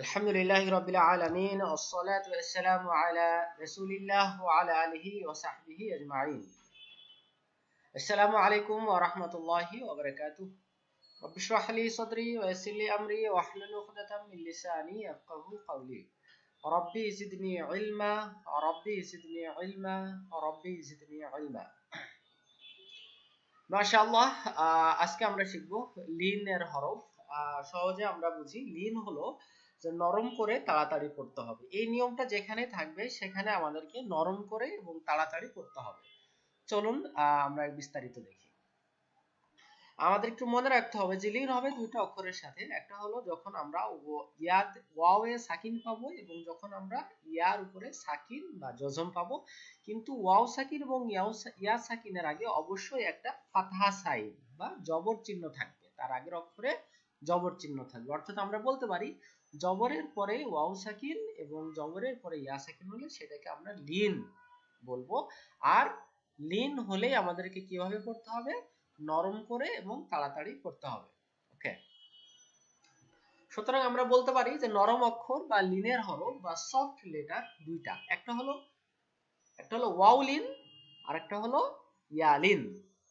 আলহামদুলিল্লাহি রাব্বিল আলামিন ওয়াসসালাতু ওয়াসসালামু আলা রাসূলিল্লাহ ওয়া আলা আলিহি ওয়া সাহবিহি আজমাইন। আসসালামু আলাইকুম ওয়া রাহমাতুল্লাহি ওয়া বারাকাতুহু। রব্বি ইশরাহ লি সাদরি ওয়া ইয়াসসির লি আমরি ওয়াহলুল উকদাতাম মিন লিসানি ইয়াফকাহু কওলি। রব্বি জিদনি ইলমা, রব্বি জিদনি ইলমা, রব্বি জিদনি ইলমা। মাশাআল্লাহ, আজকে আমরা শিখব লিন এর হরফ। সহজে আমরা বুঝি, লিন হলো যে নরম করে তাড়াতাড়ি পড়তে হবে। এই নিয়মটা যেখানে থাকবে সেখানে আমাদেরকে নরম করে এবং তাড়াতাড়ি পড়তে হবে। চলুন আমরা বিস্তারিত দেখি। আমাদের একটু মনে রাখতে হবে যে লিন হবে দুইটা অক্ষরের সাথে। একটা হলো যখন আমরা ওয়াও এ সাকিন পাবো এবং যখন আমরা ইয়ার উপরে সাকিন বা জজম পাবো। কিন্তু ওয়াও সাকিন এবং ইয়া সাকিনের আগে অবশ্যই একটা ফাতহা সাইন বা জবর চিহ্ন থাকবে, তার আগের অক্ষরে জবর চিহ্ন থাকবে। অর্থাৎ আমরা বলতে পারি জবরের পরে ওয়াও সাকিন এবং জবরের পরে ইয়া সাকিন হলে সেটাকে আমরা লিন বলবো। আর লিন হলে আমাদেরকে কিভাবে পড়তে হবে? নরম করে এবং তাড়াতাড়ি পড়তে হবে। ওকে, সুতরাং আমরা বলতে পারি যে নরম অক্ষর বা লিনের হরফ বা সফট লেটার দুইটা, একটা হলো ওয়াও লিন আর একটা হলো ইয়া লিন।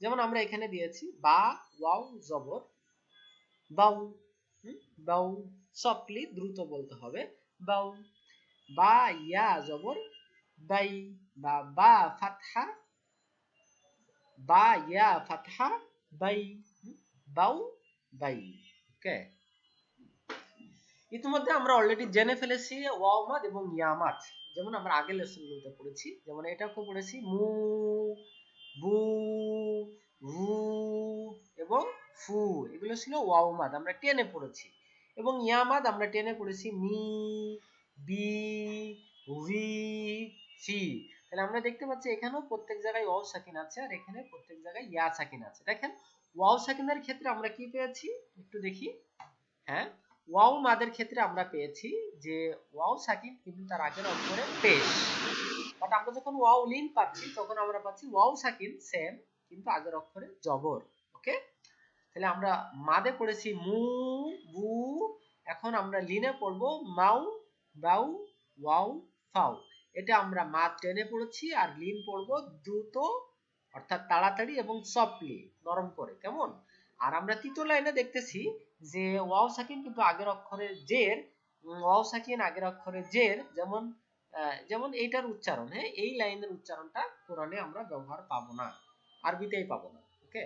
যেমন আমরা এখানে দিয়েছি বা ওয়াও জবর বাউ, বাউ সফটলি দ্রুত বলতে হবে বাউ। বা ইয়া জবর বাই, বা ফাতহা বা ইয়া ফাতহা বাই, বাউ বাই। ওকে, ইতিমধ্যে আমরা অলরেডি জেনে ফেলেছি ওয়াও মাদ এবং ইয়া মাদ। যেমন আমরা আগের লেসনগুলোতে পড়েছি, যেমন এটাকে পড়েছি মু, বু, রু এবং ফু। এগুলো ছিল ওয়াও মাদ, আমরা টেনে পড়েছি। এবং ইয়া মাদ আমরা টেনে পড়েছি মি, বি, ভি, ফি। তাহলে আমরা দেখতে পাচ্ছি এখানেও প্রত্যেক জায়গায় ওয়াও সাকিন আছে আর এখানে প্রত্যেক জায়গায় ইয়া সাকিন আছে। দেখেন ওয়াও সাকিনের ক্ষেত্রে আমরা কি পেয়েছি একটু দেখি। হ্যাঁ, ওয়াও মাদের ক্ষেত্রে আমরা পেয়েছি যে ওয়াও সাকিন কিন্তু তার আগের অক্ষরে পেশ। বাট আমরা যখন ওয়াও লিন পাচ্ছি তখন আমরা পাচ্ছি ওয়াও সাকিন সেম কিন্তু আগের অক্ষরে জবর। ওকে, তাহলে আমরা মাদে পড়েছি মু, বু। এখন আমরা লিনে পড়বো মাউ, বাউ, ওয়াও, ফাউ। এটা আমরা মাদ টেনে পড়েছি আর লিন পড়বো দ্রুত অর্থাৎ তাড়াতাড়ি এবং সফটলি নরম করে। কেমন? আর আমরা তৃতীয় লাইনে দেখতেছি যে ওয়াও সাকিন কিন্তু আগের অক্ষরের জের, ওয়াও সাকিন আগের অক্ষরের জের। যেমন যেমন এইটার উচ্চারণ, হ্যাঁ এই লাইনের উচ্চারণটা কোরআনে আমরা ব্যবহার পাবো না, আরবিতেই পাবো না। ওকে,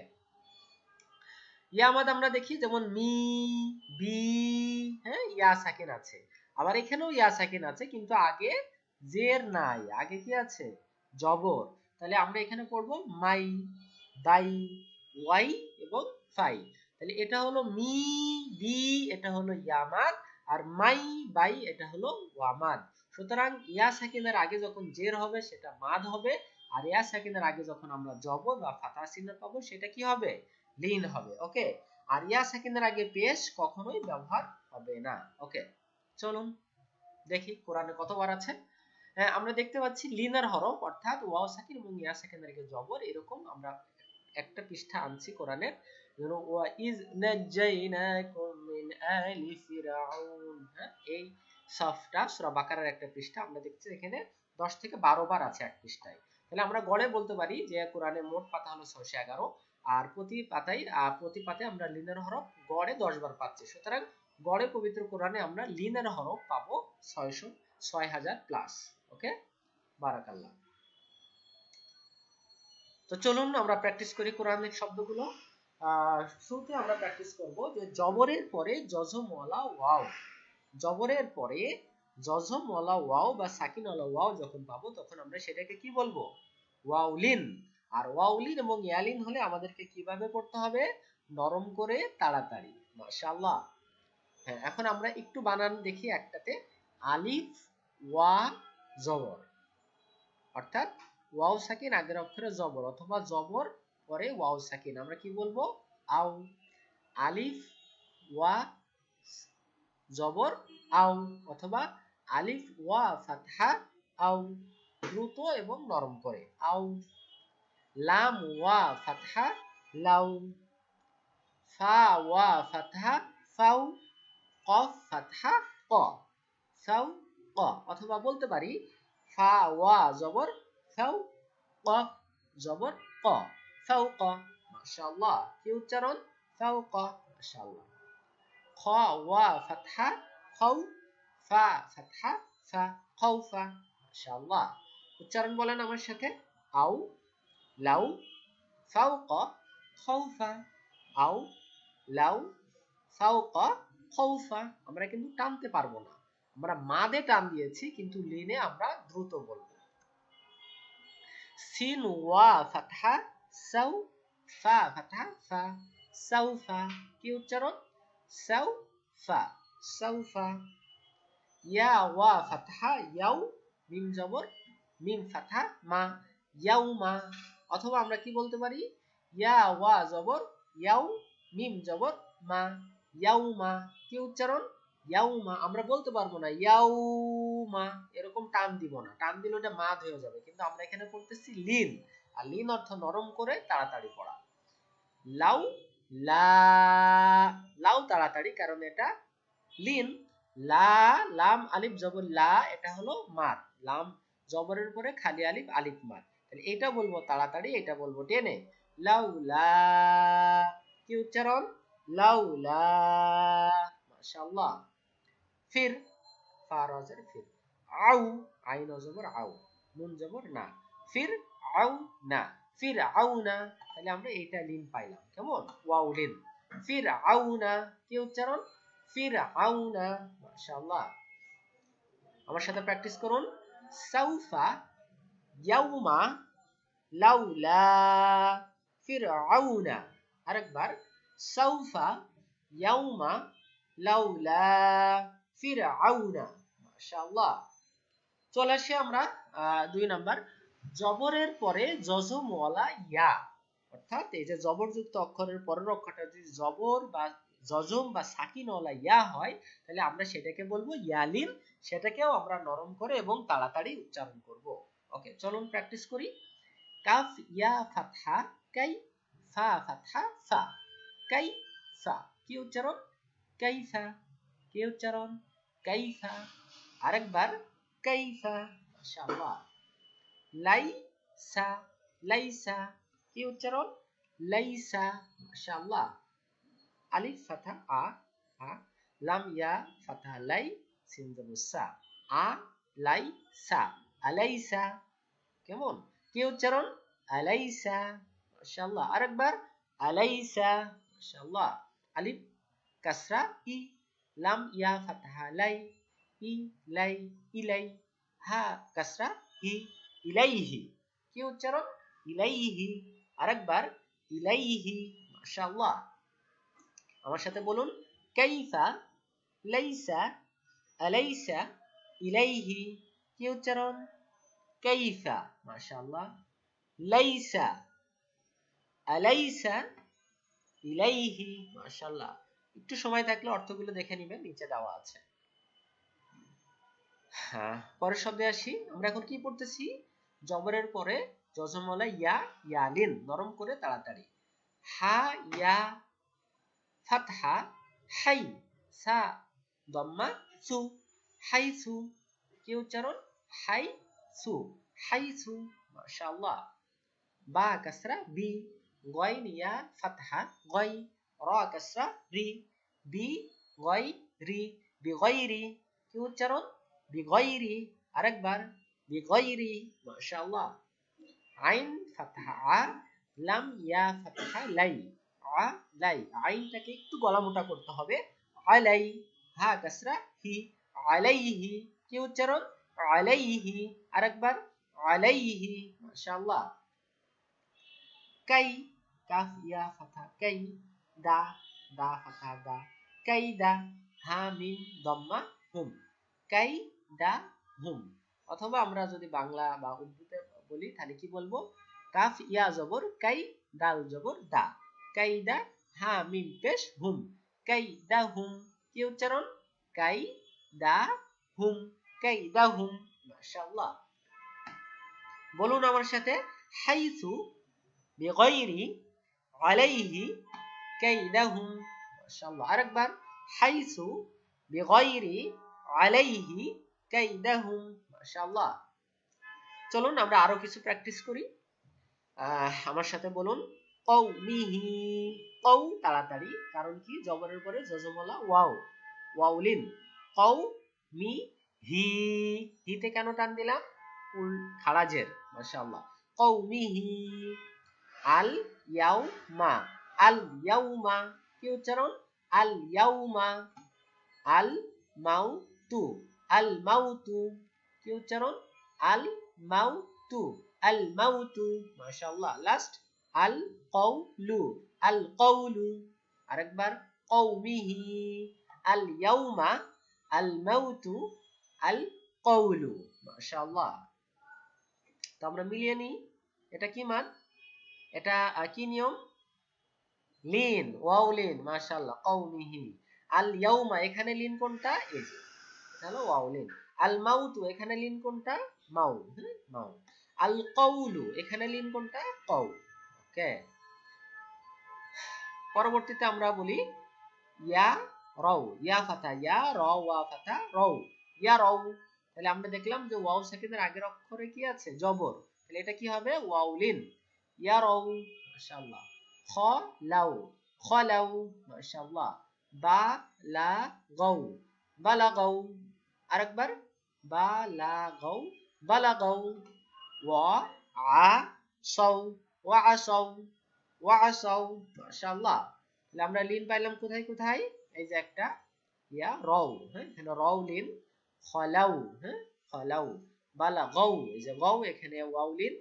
ইয়া মাদ আমরা দেখি যেমন মি, বি, হ্যাঁ ইয়া সাকিন আছে। আবার এখানেও ইয়া সাকিন আছে কিন্তু আগে জের নাই, আগে কি আছে? জবর। তাহলে আমরা এখানে পড়বো মাই, বাই, ওয়াই এবং ফাই। তাহলে এটা হলো মি, বি এটা হলো ইয়া মাদ, আর মাই, বাই এটা হলো ওয়া মাদ। সুতরাং ইয়া সাকিনের আগে যখন জের হবে সেটা মাদ হবে, আর ইয়া সাকিনের আগে যখন আমরা জবর বা ফাতহা চিহ্ন পাবো সেটা কি হবে? লিন হবে। ওকে, আর ইয়া সাকিনের আগে পেশ কখনোই ব্যবহার হবে না। ওকে, চলুন দেখি কোরআনে কতবার আছে। হ্যাঁ, আমরা দেখতে পাচ্ছি লিনের হরফ অর্থাৎ ওয়াও সাকিন এবং ইয়া সাকিনের আগে জবর। এরকম আমরা একটা পৃষ্ঠা আনছি কোরআনের, যেন ওয়া ইজ নাজাইনাকুম মিন আলি ফিরাউন। হ্যাঁ, এই সফটটা সূরা বাকারার একটা পৃষ্ঠা। আমরা দেখছি এখানে 10 থেকে 12 বার আছে এক পৃষ্ঠায়। তাহলে আমরা গড়ে বলতে পারি যে কোরআনের মোট পাতা হলো 611, আর প্রতি পাতায় আমরা লিনের হরফ গড়ে 10 বার পাচ্ছি। সুতরাং গড়ে পবিত্র কোরআনে আমরা লিনের হরফ পাবো 6000 প্লাস। ওকে, বারাকাল্লাহ। তো চলুন আমরা প্র্যাকটিস করি কোরআনের শব্দগুলো। শুরুতে আমরা প্র্যাকটিস করব যে জবরের পরে জজমওয়ালা ওয়াও। জবরের পরে জজমওয়ালা ওয়াও বা সাকিনওয়ালা ওয়াও যখন পাবো তখন আমরা সেটাকে কি বলবো? ওয়াউলিন। আর ওয়াউলিন এবং ইয়ালিন হলে আমাদেরকে কিভাবে পড়তে হবে? নরম করে তাড়াতাড়ি। মাশাআল্লাহ। হ্যাঁ, এখন আমরা একটু বানান দেখি একটাতে। আলিফ ওয়া জবর, অর্থাৎ ওয়াও সাকিন আগের অক্ষরে জবর অথবা জবর পরে ওয়াও সাকিন, আমরা কি বলবো? আউ। আলিফ ওয়া জবর আউ অথবা আলিফ ওয়া ফাতহা আউ, দ্রুত এবং নরম করে আউ। লাম ওয়া ফাতহা লাউ, ফা ওয়া ফাতহা ফাউ, কফ ফাতহা ক, ফাউ ক। অথবা বলতে পারি ফা ওয়া জবর ফাউ, কফ জবর ক, ফাউ ক। মাশাআল্লাহ, কি উচ্চারণ? ফাউ ক। মাশাআল্লাহ। খ ওয়া ফাতহা খাউ, ফা ফাতহা ফা, খাউফা। মাশাআল্লাহ। উচ্চারণ বলেন আমার সাথে। আউ লাউ ফাওকা খাউফা, আউ লাউ ফাওকা খাউফা। আমরা কিন্তু টানতে পারবো না, আমরা মাদে টান দিয়েছি, কিন্তু লিনে আমরা দ্রুত বলবো। সিন ওয়া ফাতহা সাউ, ফা ফাতহা ফা, সাউফা। কি উচ্চারণ? সাউফা, সাউফা। ইয়া ওয়া ফাতহা ইয়াউ, মিম জবর মিম ফাতহা মা, ইয়াউমা। অথবা আমরা কি বলতে পারি? ইয়া ওয়া জবর ইয়াউ, মিম জবর মা, ইয়াউমা। কি উচ্চারণ? ইয়াউমা। আমরা বলতে পারবো না ইয়াউমা, এরকম টান দিব না, টান দিলে ওটা মাদ হয়ে যাবে। কিন্তু আমরা এখানে করতেছি লিন, আর লিন অর্থ নরম করে তাড়াতাড়ি পড়া। লাউ লা, লাউ তাড়াতাড়ি, কারণ এটা লিন। লা লাম আলিফ জবর লা, এটা হলো মাদ। লাম জবরের পরে খালি আলিফ, আলিফ মাদ। তাহলে এটা বলবো তাড়াতাড়ি, এটা বলবো টেনে। লাউলা। কি উচ্চারণ? লাউলা। মাশাআল্লাহ। ফির, ফা রাজের ফির। আউ, আইন জবর আউ, নুন জবর না। ফির আউ না, ফির আউ না। তাহলে আমরা এইটা লিন পাইলাম, কেমন? ওয়াও লিন। ফির আউ না। কি উচ্চারণ? ফির আউ না। মাশাআল্লাহ। আমার সাথে প্র্যাকটিস করুন। সাউফা ইয়াউমা লাউলা ফিরআউনা। আরেকবার, সাউফা ইয়াউমা লাউলা ফিরআউনা। মাশাআল্লাহ। চলে আসি আমরা 2 নাম্বার, জবরের পরে জজমওয়ালা ইয়া। অর্থাৎ এই যে জবরযুক্ত অক্ষরের পরের অক্ষরটা যদি জবর বা জজম বা সাকিনওয়ালা ইয়া হয়, তাহলে আমরা সেটাকে বলবো ইয়ালিন। সেটাকেও আমরা নরম করে এবং তাড়াতাড়ি উচ্চারণ করব। ওকে, চলুন প্র্যাকটিস করি। কাফ ইয়া ফাতহা কাই, ফা ফাতহা ফা, কাই ফা। কি উচ্চারণ? কাইফা। কি উচ্চারণ? কাইফা। আরেকবার, কাইফা। মাশাআল্লাহ। লাইসা, লাইসা। কি উচ্চারণ? লাইসা। মাশাআল্লাহ। আলিফ ফাতহা আ, আ, লাম ইয়া ফাতহা লাই, সিন জবর সা, আ লাই সা, আলাইসা। কেমন? কি উচ্চারণ? আলাইসা। মাশাআল্লাহ। আরেকবার, আলাইসা। মাশাআল্লাহ। আলিফ কাসরা ই, লাম ইয়া ফাতহা লাই, ই লাই, ইলাই, হা কাসরা হি, ইলাইহি। কি উচ্চারণ? ইলাইহি। আরেকবার, ইলাইহি। মাশাআল্লাহ। আমার সাথে বলুন। কাইফা, লাইসা, আলাইসা, ইলাইহি। কি উচ্চারণ? কাইফা। মাশাআল্লাহ। লাইসা, আলাইসা, ইলাইহি। মাশাআল্লাহ। একটু সময় থাকলে অর্থগুলো দেখে নেবেন, নিচে দেওয়া আছে। হ্যাঁ, পরের শব্দে আসি। আমরা এখন কি পড়তেছি? জবরের পরে জজমওয়ালা ইয়া, ইয়ালিন, নরম করে তাড়াতাড়ি। হা ইয়া ফাতহা হাই, সা দম্মা সু, হাইসু। কি উচ্চারণ? হাইসু, হাইসু। মাশাআল্লাহ। বা কাসরা বি, গয়ন ইয়া ফাতহা গয়, র কাসরা রি, বি গয় রি, বিগয়রি। কি উচ্চারণ? বিগয়রি। আরেকবার, বিগয়রি। মাশাআল্লাহ। আইন ফাতহা আ, লাম ইয়া ফাতহা লাই, আ লাই। আইনটাকে একটু গলা মোটা করতে হবে। আলাই, হা কাসরা হি, আলাইহি। কি উচ্চারণ? আলাইহি। আরেকবার, আলাইহি। মাশাআল্লাহ। কাই, কাফ ইয়া ফাতহা কাই, দা, দা ফাতহা দা, কাই দা, হা মিম দম্মা হুম, কাই দা হুম। অথবা আমরা যদি বাংলা বা উর্দুতে বলি তাহলে কি বলবো? কাফ ইয়া জবর কাই, দাল জবর দা, কাই দা, হা মিম পেশ হুম, কাই দা হুম। কি উচ্চারণ? কাই দা হুম, কাই দা হুম। মাশাআল্লাহ। বলুন আমার সাথে। হাইসু বিগাইরি আলাইহি কাইদাহুম মাশাআল্লাহ আরেকবার হাইসু বিগাইরি আলাইহি কাইদাহুম মাশাআল্লাহ চলুন আমরা আরো কিছু প্র্যাকটিস করি আমার সাথে বলুন কওমিহি কও তাড়াতাড়ি কারণ কি জবরের পরে জজমলা ওয়াও ওয়াউলিন কও মি হি হিতে কেন টান দিলাম উল খারাজের মাশাআল্লাহ কওমিহি আল ইয়াউমা আল ইয়াউমা কি উচ্চারণ আল ইয়াউমা আল মাউতু আল মাউতু কি উচ্চারণ আল মাউতু আল মাউতু মাশাআল্লাহ লাস্ট আল কওলু আল কওলু আরেকবার কওমিহি আল ইয়াউমা আল মাউতু আল কওলু মাশাআল্লাহ তো আমরা মিলিয়ে নিই এটা কি মান এটা কি নিয়ম লিন ওয়াও লিন মাশাআল্লাহ কওমিহি আল ইয়াউমা এখানে লিন কোনটা এই যে হলো ওয়াও লিন আল মাউতু এখানে লিন কোনটা মাউ মাউ আল কওলু এখানে লিন কোনটা কও ওকে পরবর্তীতে আমরা বলি ইয়া রাউ ইয়া ফাতা ইয়া র ওয়া ফাতা রাউ ইয়া রাউ তাহলে আমরা দেখলাম যে ওয়াও সাকিনের আগের অক্ষরে কি আছে জবর তাহলে এটা কি হবে ওয়াও লিন ইয়া রাউ মাশাআল্লাহ খ লাউ খলাউ মাশাআল্লাহ বা লা গাউ বালাগাউ আরেকবার বালাগাউ বালাগাউ ওয়া আ সাউ ওয়া আসাউ ওয়া আসাউ মাশাআল্লাহ তাহলে আমরা লিন পাইলাম কোথায় কোথায় এই যে একটা ইয়া রাউ হ্যাঁ এখানে রাউ লিন খলাউ হ্যাঁ খলাউ বালাগাউ এই যে গাউ এখানে ওয়াউ লিন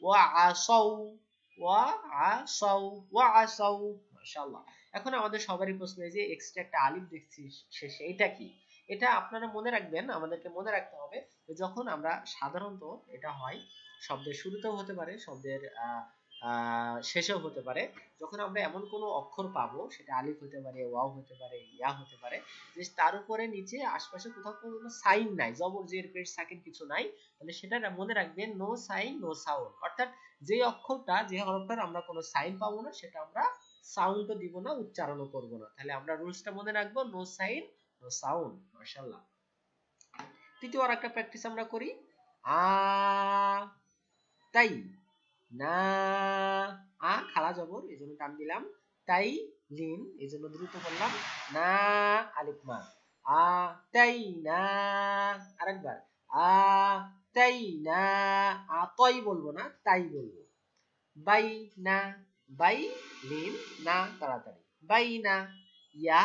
ওয়া আসাউ ওয়া আসাউ ওয়া আসাউ মাশাআল্লাহ এখন আমাদের সবারই প্রশ্ন এই যে এক্সট্রা একটা আলিফ দেখছি শেষে এটা কি এটা আপনারা মনে রাখবেন আমাদেরকে মনে রাখতে হবে যখন আমরা সাধারণত এটা হয় শব্দের শুরুতেও হতে পারে শব্দের শেষেও হতে পারে যখন আমরা এমন কোনো অক্ষর পাবো সেটা আলিফ হতে পারে ওয়াও হতে পারে ইয়া হতে পারে যে তার উপরে নিচে আশপাশে কোথাও কোনো সাইন নাই জবর জের পেশ সাকিন কিছু নাই তাহলে সেটা মনে রাখবেন নো সাইন নো সাউন্ড অর্থাৎ যে অক্ষরটা যে হরফটার আমরা কোনো সাইন পাবো না সেটা আমরা সাউন্ডও দিব না উচ্চারণও করব না তাহলে আমরা রুলসটা মনে রাখবো নো সাইন নো সাউন্ড মাশাআল্লাহ তৃতীয় আরেকটা প্র্যাকটিস আমরা করি আ তাই না আ খালা জবর এজন্য টান দিলাম তাই লিন এজন্য দ্রুত বললাম না আলিফ মা আ তাই না আরেকবার আ তাই না আতই বলবো না তাই বলবো বাই না বাই লিন না তাড়াতাড়ি বাই না ইয়া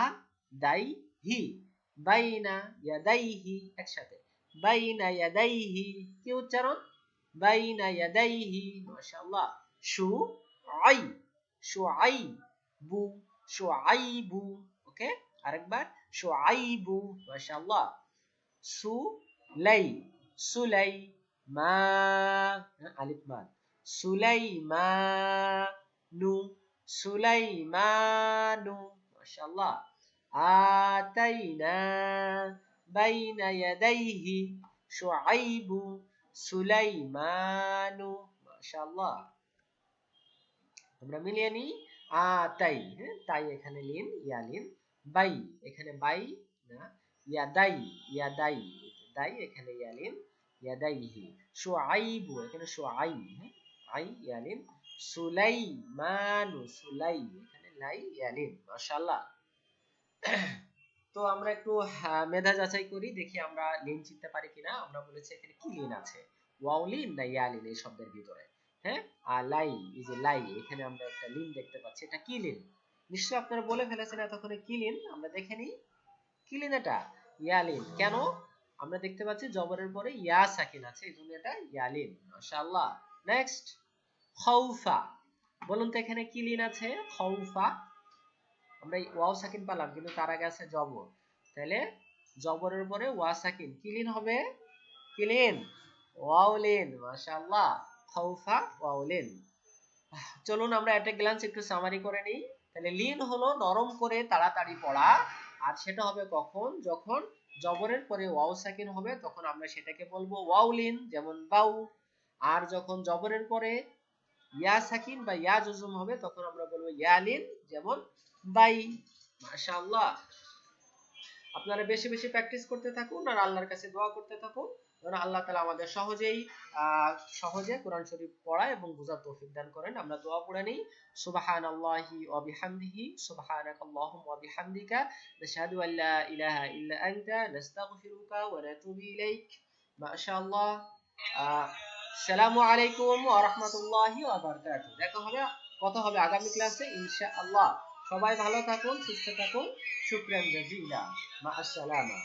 দাই হি বাই না ইয়া দাই হি একসাথে বাই না ইয়া দাই হি কি উচ্চারণ বাইনা ইয়াদাইহি মাশাআল্লাহ শুআই শুআইবু শুআইবু ওকে আরেকবার শুআইবু মাশাআল্লাহ সুলাই সুলাই মা আলিফ মাদ সুলাইমানু সুলাইমানু মাশাআল্লাহ আতাইনা বাইনা ইয়াদাইহি শুআইবু সুলাইমানু মাশাআল্লাহ আমরা মিলিয়ে নিই তাই হ্যাঁ তাই এখানে লিন ইয়া লিন বাই এখানে বাই না ইয়াদাই ইয়াদাই দাই এখানে ইয়া লিন ইয়াদাইহি শুআইবু এখানে শুআই হ্যাঁ আই ইয়া লিন সুলাইমানু সুলাই এখানে লাই ইয়া লিন মাশাআল্লাহ তো আমরা একটু মেধা যাচাই করি দেখি আমরা লিন চিনতে পারি কিনা আমরা বলেছি এখানে কি লিন আছে ওয়াও লিন না ইয়া লিন এই শব্দের ভিতরে হ্যাঁ আর লাই এই যে লাই এখানে আমরা একটা লিন দেখতে পাচ্ছি এটা কি লিন নিশ্চয়ই আপনারা বলে ফেলেছেন এতক্ষণে কি লিন আমরা দেখে নিই কি লিন এটা ইয়া লিন কেন আমরা দেখতে পাচ্ছি জবরের পরে ইয়া সাকিন আছে এইজন্য এটা ইয়া লিন মাশাআল্লাহ নেক্সট খাউফা বলুন তো এখানে কি লিন আছে খাউফা আমরা ওয়াও সাকিন পেলাম কিন্তু তার আগে আছে জবর তাহলে জবরের পরে ওয়া সাকিন কি লিন হবে কি লিন ওয়াও লিন মাশাআল্লাহ খাউফা ওয়াও লিন চলুন আমরা এট এ গ্ল্যান্স একটু সামারি করে নিই তাহলে লিন হলো নরম করে তাড়াতাড়ি পড়া আর সেটা হবে কখন যখন জবরের পরে ওয়াও সাকিন হবে তখন আমরা সেটাকে বলবো ওয়াও লিন যেমন বাউ আর যখন জবরের পরে ইয়া সাকিন বা ইয়া জজম হবে তখন আমরা বলবো ইয়ালিন, যেমন বাই। মাশাআল্লাহ। আপনারা বেশি বেশি প্র্যাকটিস করতে থাকুন আর আল্লাহর কাছে দোয়া করতে থাকুন যেন আল্লাহ তাআলা আমাদের সহজে কোরআন শরীফ পড়া এবং বোঝার তৌফিক দান করেন। আমরা দোয়া পড়ে নিই। সুবহানাল্লাহি ওয়া বিহামদিহি, সুবহানাকাল্লাহুম্মা ওয়া বিহামদিকা, নাশহাদু আল্লা ইলাহা ইল্লা আনতা, নাস্তাগফিরুকা ওয়া নাতুবু ইলাইক। মাশাআল্লাহ। আসসালামু আলাইকুম ওয়া রাহমাতুল্লাহি ওয়া বারাকাতুহু। কথা হবে আগামী ক্লাসে ইনশাআল্লাহ। সবাই ভালো থাকুন, সুস্থ থাকুন। শুকরান জাজিলা। মা আসসালামা।